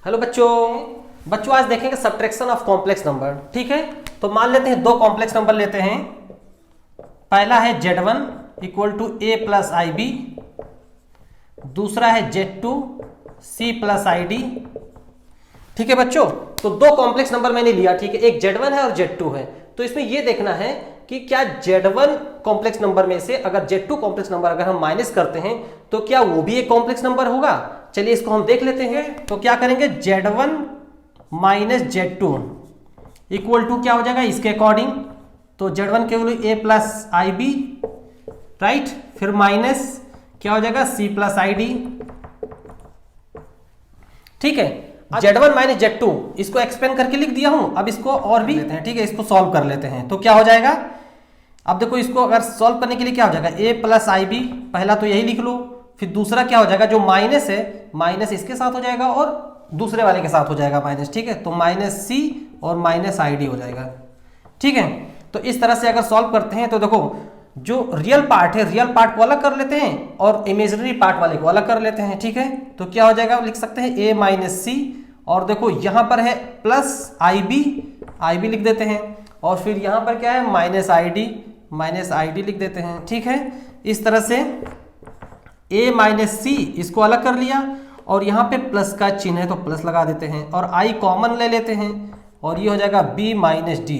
Hello बच्चों आज देखेंगे सब्ट्रैक्शन ऑफ कॉम्प्लेक्स नंबर। ठीक है, तो मान लेते हैं दो कॉम्प्लेक्स नंबर लेते हैं। पहला है Z1 equal to A plus I B, दूसरा है Z2 C plus I D. ठीक है बच्चों, तो दो कॉम्प्लेक्स नंबर मैंने लिया। ठीक है, एक Z1 है और Z2 है। तो इसमें यह देखना है कि क्या Z1 कॉम्प्लेक्स नंबर में से अगर Z2 कॉम्प्लेक्स नंबर अगर हम माइनस करते हैं तो क्या वो भी एक कॉम्प्लेक्स नंबर होगा। चलिए इसको हम देख लेते हैं। तो क्या करेंगे, Z1 minus Z2 equal to क्या हो जाएगा इसके अकॉर्डिंग, तो Z1 के value A plus I B, right, फिर माइनस क्या हो जाएगा C प्लस आई डी। ठीक है, Z1 माइनस Z2 इसको एक्सपेंड करके लिख दिया हूं। अब इसको और भी लेते हैं। ठीक है, इसको सॉल्व कर लेते हैं। तो क्या हो जाएगा, अब देखो इसको अगर सॉल्व करने के लिए क्या हो जाएगा, a प्लस आई बी, पहला तो यही लिख लो, फिर दूसरा क्या हो जाएगा, जो माइनस है माइनस इसके साथ हो जाएगा और दूसरे वाले के साथ हो जाएगा माइनस। ठीक है, तो माइनस C और माइनस आई डी हो जाएगा। ठीक है, तो इस तरह से अगर सॉल्व करते हैं तो देखो जो रियल पार्ट है रियल पार्ट को अलग कर लेते हैं और इमेजिनरी पार्ट वाले को अलग कर लेते हैं। ठीक है, तो क्या हो जाएगा, लिख सकते हैं a माइनस C, और देखो यहां पर है प्लस आई बी लिख देते हैं, और फिर यहां पर क्या है माइनस आई डी लिख देते हैं। ठीक है, इस तरह से a माइनस C इसको अलग कर लिया और यहाँ पे प्लस का चिन्ह है तो प्लस लगा देते हैं और i कॉमन ले लेते हैं और ये हो जाएगा b माइनस डी।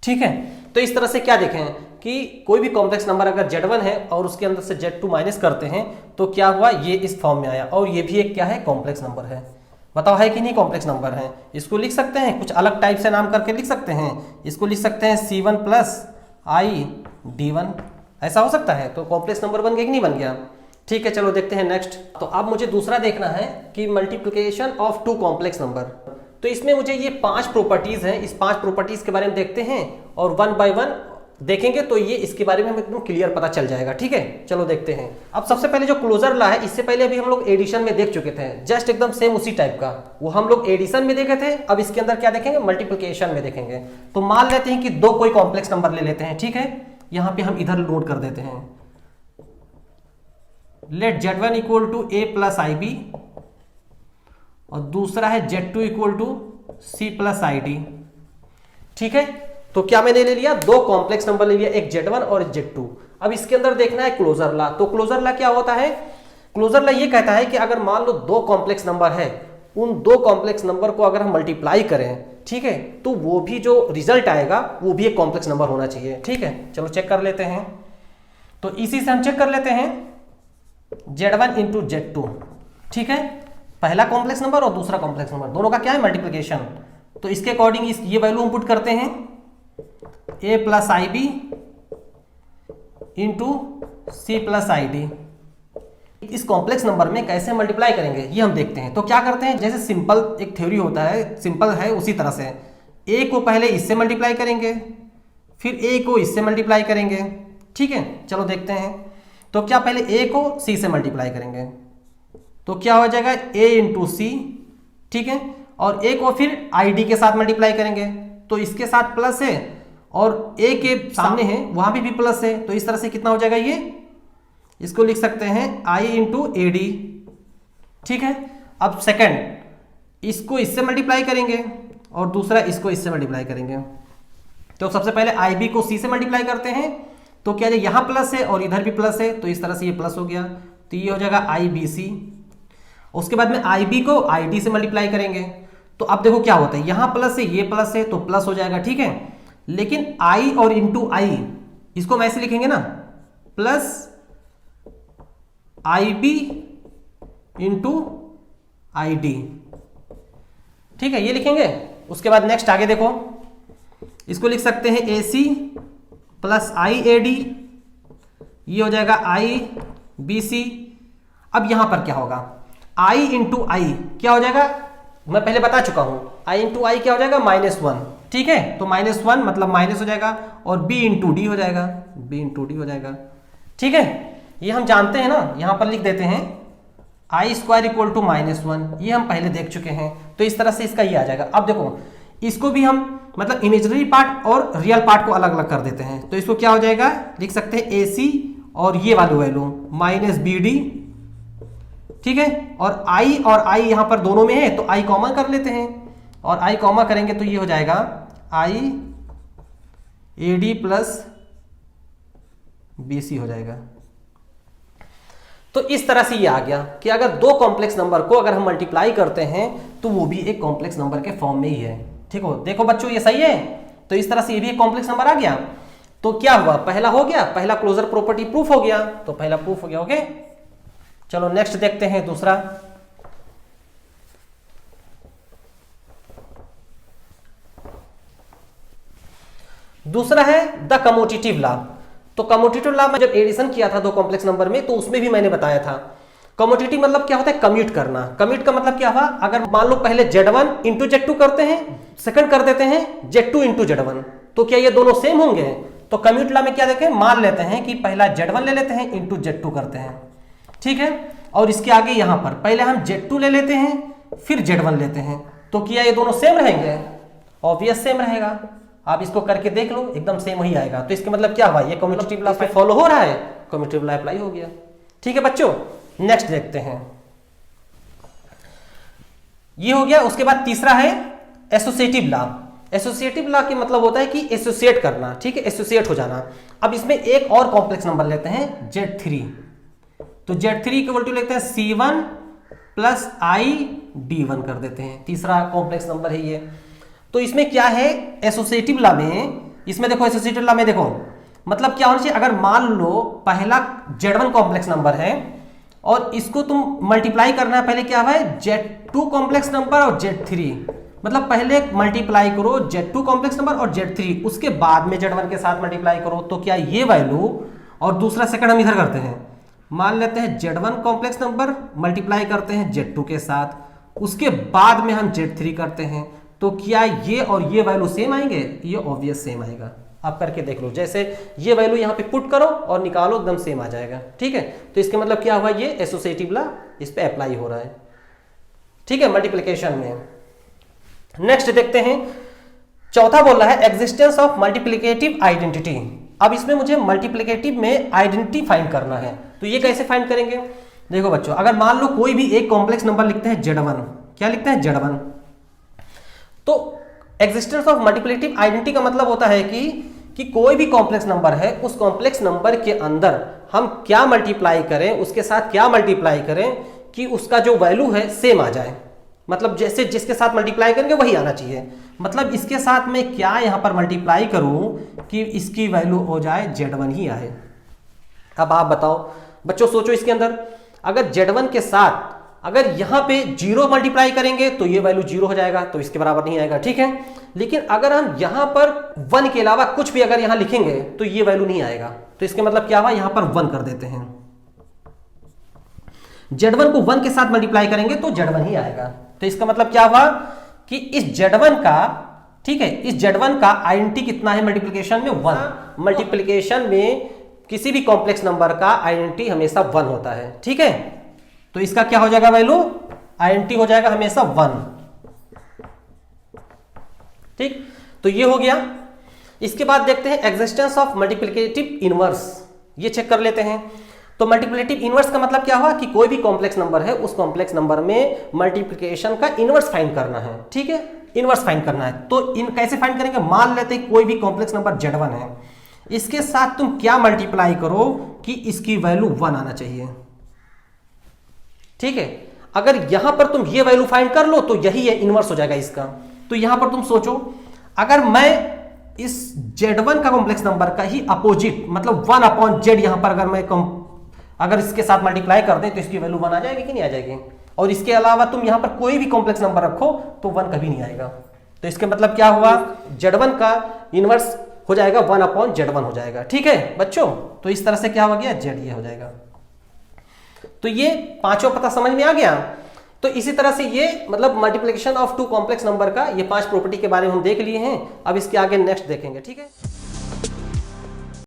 ठीक है, तो इस तरह से क्या देखें कि कोई भी कॉम्प्लेक्स नंबर अगर Z1 है और उसके अंदर से Z2 माइनस करते हैं तो क्या हुआ, ये इस फॉर्म में आया और ये भी एक क्या है, कॉम्प्लेक्स नंबर है। बताओ है कि नहीं कॉम्प्लेक्स नंबर है। इसको लिख सकते हैं कुछ अलग टाइप से नाम करके लिख सकते हैं। इसको लिख सकते हैं C1 प्लस आई D1, ऐसा हो सकता है। तो कॉम्प्लेक्स नंबर बन गया कि नहीं बन गया। ठीक है, चलो देखते हैं नेक्स्ट। तो अब मुझे दूसरा देखना है कि multiplication of two complex number. तो इसमें मुझे ये 5 प्रॉपर्टीज हैं, इस 5 प्रॉपर्टीज के बारे में देखते हैं और वन बाय वन देखेंगे तो ये इसके बारे में हमें एकदम क्लियर पता चल जाएगा। ठीक है, चलो देखते हैं। अब सबसे पहले जो क्लोजर लॉ है, इससे पहले अभी हम लोग एडिशन में देख चुके थे, जस्ट एकदम सेम उसी टाइप का। वो हम लोग एडिशन में देखे थे, अब इसके अंदर क्या देखेंगे, मल्टीप्लिकेशन में देखेंगे। तो मान लेते हैं कि दो कोई कॉम्प्लेक्स नंबर ले लेते हैं। ठीक है, यहां पे हम इधर लोड कर देते हैं, let Z1 equal to A plus I B और दूसरा है Z2 equal to C plus I D. ठीक है, तो क्या मैंने ले लिया, दो कॉम्प्लेक्स नंबर ले लिया, एक Z1 और Z2। अब इसके अंदर देखना है क्लोजर लॉ। तो क्लोजर लॉ क्या होता है, क्लोजर लॉ ये कहता है कि अगर मान लो दो कॉम्प्लेक्स नंबर है, उन दो कॉम्प्लेक्स नंबर को अगर हम मल्टीप्लाई करें, ठीक है, तो वो भी जो रिजल्ट आएगा वो भी एक कॉम्प्लेक्स नंबर होना चाहिए। ठीक है, चलो चेक कर लेते हैं। तो इसी से हम चेक कर लेते हैं Z1 इंटू Z2। ठीक है, पहला कॉम्प्लेक्स नंबर और दूसरा कॉम्प्लेक्स नंबर दोनों का क्या है, मल्टीप्लिकेशन। तो इसके अकॉर्डिंग ये वैल्यू हम पुट करते हैं, a plus I B into C plus I D. इस कॉम्प्लेक्स नंबर में कैसे मल्टीप्लाई करेंगे ये हम देखते हैं। तो क्या करते हैं, जैसे सिंपल एक थ्योरी होता है, सिंपल है उसी तरह से a को पहले इससे मल्टीप्लाई करेंगे, फिर a को इससे मल्टीप्लाई करेंगे। ठीक है, चलो देखते हैं। तो क्या पहले a को c से मल्टीप्लाई करेंगे तो क्या हो जाएगा a इंटू सी। ठीक है, और a को फिर id के साथ मल्टीप्लाई करेंगे तो इसके साथ प्लस है और a के सामने है वहां भी प्लस है, तो इस तरह से कितना हो जाएगा, ये इसको लिख सकते हैं i इंटू ए डी। ठीक है, अब सेकंड इसको इससे मल्टीप्लाई करेंगे और दूसरा इसको इससे मल्टीप्लाई करेंगे। तो सबसे पहले आई बी को c से मल्टीप्लाई करते हैं तो क्या है, यहां प्लस है और इधर भी प्लस है, तो इस तरह से ये प्लस हो गया, तो ये हो जाएगा आई बी सी। उसके बाद में आई बी को आई डी से मल्टीप्लाई करेंगे तो अब देखो क्या होता है, यहां प्लस है ये प्लस है तो प्लस हो जाएगा। ठीक है, लेकिन आई और इंटू आई इसको हम ऐसे लिखेंगे ना, plus I B into I D. ठीक है, ये लिखेंगे। उसके बाद नेक्स्ट आगे देखो, इसको लिख सकते हैं ए C plus I A D, ये हो जाएगा आई बी सी। अब यहां पर क्या होगा, i इंटू आई क्या हो जाएगा, मैं पहले बता चुका हूं, i इंटू आई क्या हो जाएगा, -1। ठीक है, तो -1 मतलब माइनस हो जाएगा और b इंटू डी हो जाएगा, b इंटू डी हो जाएगा। ठीक है, ये हम जानते हैं ना, यहां पर लिख देते हैं आई स्क्वायर इक्वल टू -1, ये हम पहले देख चुके हैं। तो इस तरह से इसका ये आ जाएगा। अब देखो इसको भी हम मतलब इमेजिनरी पार्ट और रियल पार्ट को अलग अलग कर देते हैं, तो इसको क्या हो जाएगा, लिख सकते हैं ए सी और ये वाली वैल्यू -bd। ठीक है, और i और i यहां पर दोनों में है तो i कॉमन कर लेते हैं, और i कॉमन करेंगे तो ये हो जाएगा i ad प्लस bc हो जाएगा। तो इस तरह से ये आ गया कि अगर दो कॉम्प्लेक्स नंबर को अगर हम मल्टीप्लाई करते हैं तो वो भी एक कॉम्प्लेक्स नंबर के फॉर्म में ही है। ठीक हो, देखो बच्चों ये सही है। तो इस तरह से ये भी एक कॉम्प्लेक्स नंबर आ गया। तो क्या हुआ, पहला हो गया, पहला क्लोजर प्रॉपर्टी प्रूफ हो गया, तो पहला प्रूफ हो गया। ओके, चलो नेक्स्ट देखते हैं दूसरा। दूसरा है द कम्यूटेटिव लॉ। तो कम्यूटेटिव लॉ में जब एडिशन किया था दो कॉम्प्लेक्स नंबर में तो उसमें भी मैंने बताया था कम्यूटेटिव मतलब क्या होता है, कम्यूट करना। कम्यूट का मतलब क्या हुआ, अगर मान लो पहले Z1 इंटू Z2 करते हैं, सेकंड कर देते हैं Z2 इंटू Z1, तो क्या ये दोनों सेम होंगे? तो कम्यूट लॉ में क्या देखें, मान लेते हैं कि पहला Z1 ले लेते हैं इंटू Z2 करते हैं, ठीक है, और इसके आगे यहां पर पहले हम Z2 ले लेते हैं फिर Z1 लेते हैं, तो क्या ये दोनों सेम रहेंगे? ऑब्वियस सेम रहेगा। आप इसको करके देख लो, एकदम सेम ही आएगा। तो इसके मतलब क्या हुआ, ये कम्यूटेटिव लॉ पे फॉलो हो रहा है, कम्यूटेटिव लॉ अप्लाई हो गया। ठीक है बच्चों, नेक्स्ट देखते हैं। ये हो गया। उसके बाद तीसरा है एसोसिएटिव लॉ। एसोसिएटिव लॉ के मतलब होता है कि एसोसिएट करना, ठीक है, एसोसिएट हो जाना। अब इसमें एक और कॉम्प्लेक्स नंबर लेते हैं Z3, तो Z3 इक्वल टू लेते हैं C1 प्लस ID1 कर देते हैं, तीसरा कॉम्प्लेक्स नंबर है ये। तो इसमें क्या है, एसोसिएटिव लॉ में, इसमें देखो एसोसिएटिव लॉ में देखो मतलब क्या होना चाहिए, अगर मान लो पहला Z1 कॉम्प्लेक्स नंबर है और इसको तुम मल्टीप्लाई करना है, पहले क्या है Z2 कॉम्प्लेक्स नंबर और Z3, मतलब पहले मल्टीप्लाई करो Z2 कॉम्प्लेक्स नंबर और Z3, उसके बाद में Z1 के साथ मल्टीप्लाई करो, तो क्या ये वैल्यू, और दूसरा सेकंड हम इधर करते हैं, मान लेते हैं Z1 कॉम्प्लेक्स नंबर मल्टीप्लाई करते हैं Z2 के साथ, उसके बाद में हम Z3 करते हैं, तो क्या ये और ये वैल्यू सेम आएंगे? ये ऑब्वियस सेम आएगा। आप करके देख लो, जैसे ये वैल्यू यहां पे पुट करो और निकालो, एकदम सेम आ जाएगा। ठीक है, तो इसके मतलब क्या हुआ, ये एसोसिएटिव लॉ इस पे अप्लाई हो रहा है, ठीक है, मल्टीप्लिकेशन में। नेक्स्ट देखते हैं, चौथा बोल रहा है एग्जिस्टेंस ऑफ मल्टीप्लिकेटिव आइडेंटिटी। अब इसमें मुझे मल्टीप्लिकेटिव में आइडेंटिटी फाइंड करना है, तो ये कैसे फाइंड करेंगे? देखो बच्चों, अगर मान लो कोई भी एक कॉम्प्लेक्स नंबर लिखते हैं Z1, क्या लिखते हैं Z1, तो एग्जिस्टेंस ऑफ मल्टीप्लिकेटिव आइडेंटिटी का मतलब होता है कि कोई भी कॉम्प्लेक्स नंबर है, उस कॉम्प्लेक्स नंबर के अंदर हम क्या मल्टीप्लाई करें, उसके साथ क्या मल्टीप्लाई करें कि उसका जो वैल्यू है सेम आ जाए। मतलब जैसे जिसके साथ मल्टीप्लाई करेंगे वही आना चाहिए। मतलब इसके साथ में क्या यहां पर मल्टीप्लाई करूं कि इसकी वैल्यू हो जाए Z1 ही आए। अब आप बताओ बच्चों, सोचो इसके अंदर, अगर Z1 के साथ अगर यहां पे 0 मल्टीप्लाई करेंगे तो ये वैल्यू 0 हो जाएगा, तो इसके बराबर नहीं आएगा, ठीक है। लेकिन अगर हम यहां पर 1 के अलावा कुछ भी अगर यहां लिखेंगे तो ये वैल्यू नहीं आएगा, तो इसके मतलब क्या हुआ, यहां पर 1 कर देते हैं। Z1 को 1 के साथ मल्टीप्लाई करेंगे तो Z1 ही आएगा, तो इसका मतलब क्या हुआ कि इस Z1 का, ठीक है, इस Z1 का आइडेंटिटी कितना है मल्टीप्लिकेशन में, 1। मल्टीप्लिकेशन में किसी भी कॉम्प्लेक्स नंबर का आइडेंटिटी हमेशा 1 होता है, ठीक है। तो इसका क्या हो जाएगा वैल्यू, आइडेंटिटी हो जाएगा हमेशा 1, ठीक। तो ये हो गया। इसके बाद देखते हैं एग्जिस्टेंस ऑफ मल्टीप्लिकेटिव इनवर्स, ये चेक कर लेते हैं। तो मल्टीप्लिकेटिव इनवर्स का मतलब क्या हुआ कि कोई भी कॉम्प्लेक्स नंबर है, उस कॉम्प्लेक्स नंबर में मल्टीप्लिकेशन का इनवर्स फाइंड करना है, ठीक है, इनवर्स फाइंड करना है। तो इन कैसे फाइंड करेंगे, मान लेते हैं कोई भी कॉम्प्लेक्स नंबर Z1 है, इसके साथ तुम क्या मल्टीप्लाई करो कि इसकी वैल्यू 1 आना चाहिए, ठीक है। अगर यहां पर तुम ये वैल्यू फाइंड कर लो तो यही है, इनवर्स हो जाएगा इसका। तो यहां पर तुम सोचो, अगर मैं इस Z1 का कॉम्प्लेक्स नंबर का ही अपोजिट, मतलब 1/Z यहां पर अगर इसके साथ मल्टीप्लाई कर दें तो इसकी वैल्यू 1 आ जाएगी कि नहीं आ जाएगी? और इसके अलावा तुम यहां पर कोई भी कॉम्प्लेक्स नंबर रखो तो 1 कभी नहीं आएगा। तो इसके मतलब क्या हुआ, Z1 का इनवर्स हो जाएगा 1/Z1 हो जाएगा, ठीक है बच्चों। तो इस तरह से क्या हो गया, Z ये हो जाएगा। तो ये पांचों पता समझ में आ गया। तो इसी तरह से ये मतलब मल्टीप्लिकेशन ऑफ 2 कॉम्प्लेक्स नंबर का ये 5 प्रॉपर्टी के बारे में हम देख लिए हैं। अब इसके आगे नेक्स्ट देखेंगे, ठीक है।